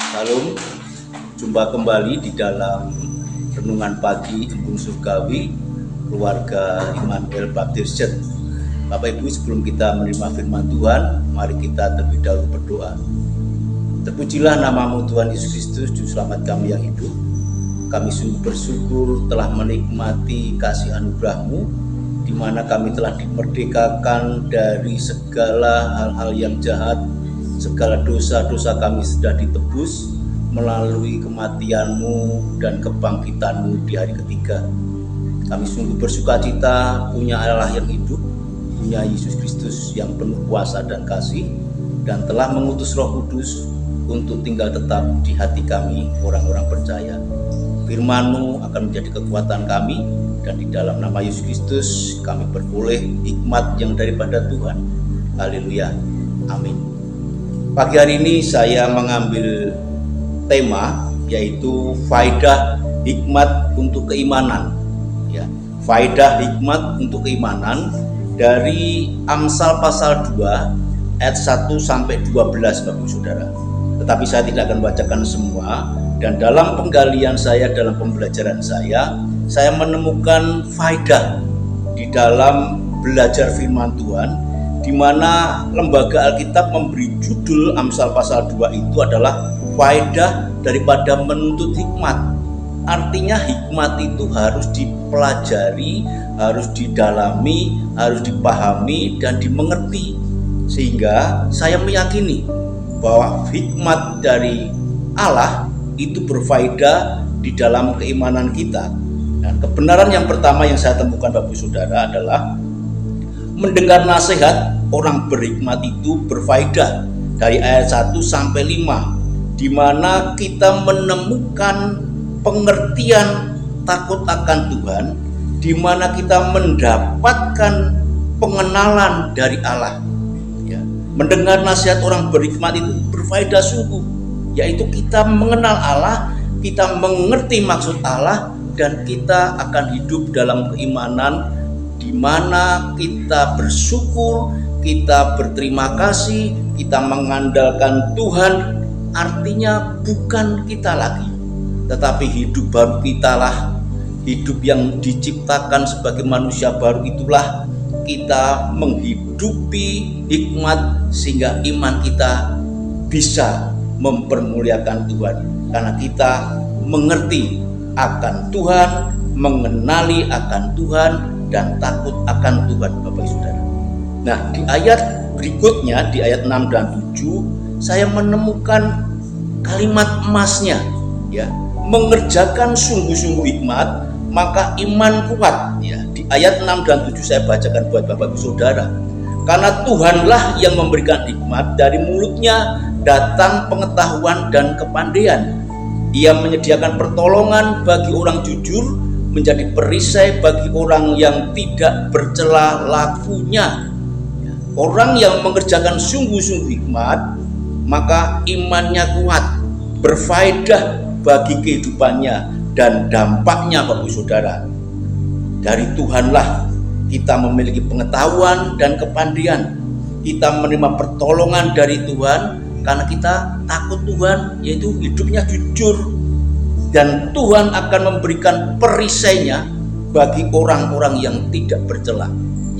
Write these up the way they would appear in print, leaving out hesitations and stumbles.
Salam, jumpa kembali di dalam renungan pagi Embun Surgawi keluarga Immanuel Baptist Church. Bapak Ibu, sebelum kita menerima firman Tuhan, mari kita terlebih dahulu berdoa. Terpujilah namamu Tuhan Yesus Kristus, Juru Selamat kami yang hidup. Kami sungguh bersyukur telah menikmati kasih anugerah-Mu, di mana kami telah dimerdekakan dari segala hal-hal yang jahat. Segala dosa-dosa kami sudah ditebus melalui kematian-Mu dan kebangkitan-Mu di hari ketiga. Kami sungguh bersukacita punya Allah yang hidup, punya Yesus Kristus yang penuh kuasa dan kasih, dan telah mengutus Roh Kudus untuk tinggal tetap di hati kami orang-orang percaya. Firman-Mu akan menjadi kekuatan kami, dan di dalam nama Yesus Kristus kami beroleh hikmat yang daripada Tuhan. Haleluya, amin. Pagi hari ini saya mengambil tema yaitu faedah hikmat untuk keimanan. Ya, faedah hikmat untuk keimanan dari Amsal pasal 2 ayat 1 sampai 12 Bapak Saudara. Tetapi saya tidak akan bacakan semua, dan dalam penggalian saya, dalam pembelajaran saya menemukan faedah di dalam belajar firman Tuhan, di mana Lembaga Alkitab memberi judul Amsal pasal 2 itu adalah faedah daripada menuntut hikmat. Artinya hikmat itu harus dipelajari, harus didalami, harus dipahami dan dimengerti. Sehingga saya meyakini bahwa hikmat dari Allah itu berfaedah di dalam keimanan kita. Dan kebenaran yang pertama yang saya temukan Bapak Saudara adalah mendengar nasihat orang berhikmat itu berfaedah dari ayat 1 sampai 5, di mana kita menemukan pengertian takut akan Tuhan, di mana kita mendapatkan pengenalan dari Allah. Ya, mendengar nasihat orang berhikmat itu berfaedah sungguh, yaitu kita mengenal Allah, kita mengerti maksud Allah, dan kita akan hidup dalam keimanan di mana kita bersyukur, kita berterima kasih, kita mengandalkan Tuhan. Artinya bukan kita lagi, tetapi hidup baru kita lah, hidup yang diciptakan sebagai manusia baru itulah kita menghidupi hikmat, sehingga iman kita bisa mempermuliakan Tuhan, karena kita mengerti akan Tuhan, mengenali akan Tuhan, dan takut akan Tuhan Bapak Saudara. Nah, di ayat berikutnya, di ayat 6 dan 7, saya menemukan kalimat emasnya, ya, mengerjakan sungguh-sungguh hikmat, maka iman kuat. Ya, di ayat 6 dan 7 saya bacakan buat Bapak Saudara. Karena Tuhanlah yang memberikan hikmat, dari mulutnya datang pengetahuan dan kepandaian. Ia menyediakan pertolongan bagi orang jujur, menjadi perisai bagi orang yang tidak bercela lakunya. Orang yang mengerjakan sungguh-sungguh hikmat, maka imannya kuat, berfaedah bagi kehidupannya dan dampaknya Bapak Saudara. Dari Tuhanlah kita memiliki pengetahuan dan kepandaian. Kita menerima pertolongan dari Tuhan karena kita takut Tuhan, yaitu hidupnya jujur. Dan Tuhan akan memberikan perisainya bagi orang-orang yang tidak bercela,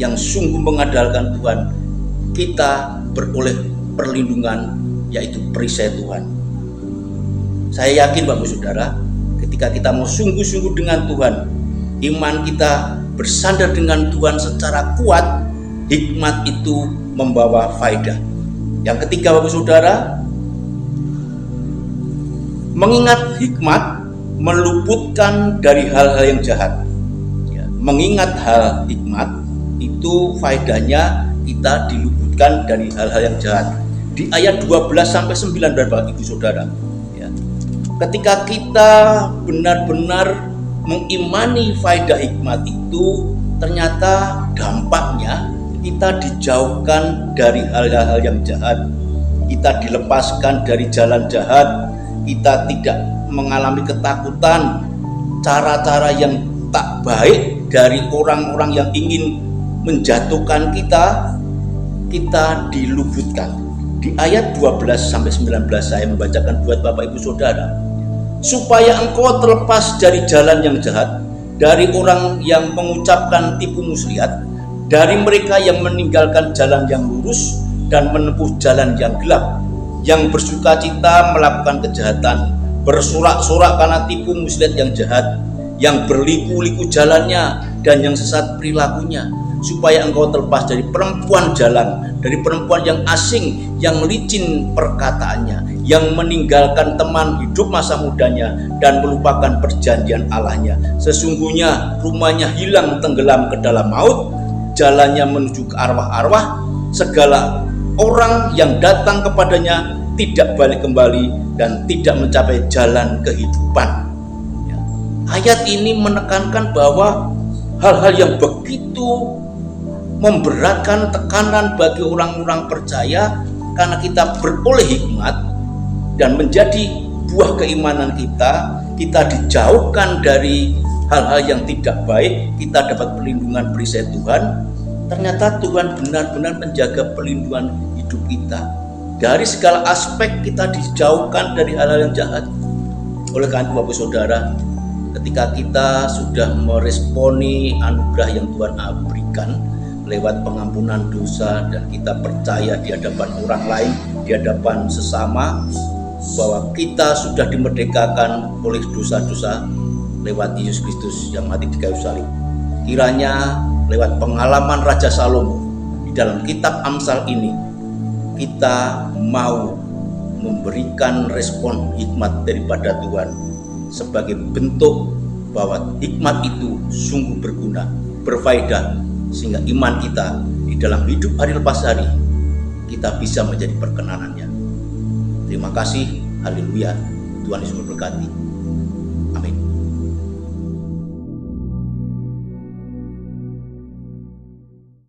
yang sungguh mengandalkan Tuhan. Kita beroleh perlindungan, yaitu perisai Tuhan. Saya yakin Bapak Saudara, ketika kita mau sungguh-sungguh dengan Tuhan, iman kita bersandar dengan Tuhan secara kuat, hikmat itu membawa faedah. Yang ketiga Bapak Saudara, mengingat hikmat meluputkan dari hal-hal yang jahat. Ya, mengingat hal hikmat itu faedahnya kita diluputkan dari hal-hal yang jahat. Di ayat 12 sampai 9 Bapak Ibu Saudara. Ya, ketika kita benar-benar mengimani faedah hikmat itu, ternyata dampaknya kita dijauhkan dari hal-hal yang jahat. Kita dilepaskan dari jalan jahat. Kita tidak mengalami ketakutan, cara-cara yang tak baik dari orang-orang yang ingin menjatuhkan kita diluputkan. Di ayat 12-19 saya membacakan buat Bapak Ibu Saudara, supaya engkau terlepas dari jalan yang jahat, dari orang yang mengucapkan tipu muslihat, dari mereka yang meninggalkan jalan yang lurus dan menempuh jalan yang gelap, yang bersuka cita melakukan kejahatan, bersorak-sorak karena tipu muslihat yang jahat, yang berliku-liku jalannya dan yang sesat perilakunya, supaya engkau terlepas dari perempuan jalan, dari perempuan yang asing, yang licin perkataannya, yang meninggalkan teman hidup masa mudanya dan melupakan perjanjian Allahnya. Sesungguhnya rumahnya hilang tenggelam ke dalam maut, jalannya menuju ke arwah-arwah. Segala orang yang datang kepadanya tidak balik kembali dan tidak mencapai jalan kehidupan. Ayat ini menekankan bahwa hal-hal yang begitu memberatkan, tekanan bagi orang-orang percaya, karena kita beroleh hikmat dan menjadi buah keimanan kita dijauhkan dari hal-hal yang tidak baik, kita dapat perlindungan perisai Tuhan. Ternyata Tuhan benar-benar menjaga perlindungan hidup kita. Dari segala aspek kita dijauhkan dari hal-hal yang jahat. Oleh karena itu Bapak Saudara, ketika kita sudah meresponi anugerah yang Tuhan berikan lewat pengampunan dosa, dan kita percaya di hadapan orang lain, di hadapan sesama, bahwa kita sudah dimerdekakan oleh dosa-dosa lewat Yesus Kristus yang mati di kayu salib. Kiranya lewat pengalaman Raja Salomo di dalam kitab Amsal ini, kita mau memberikan respon hikmat daripada Tuhan sebagai bentuk bahwa hikmat itu sungguh berguna, berfaedah, sehingga iman kita di dalam hidup hari lepas hari kita bisa menjadi perkenanannya. Terima kasih, haleluya, Tuhan Yesus memberkati.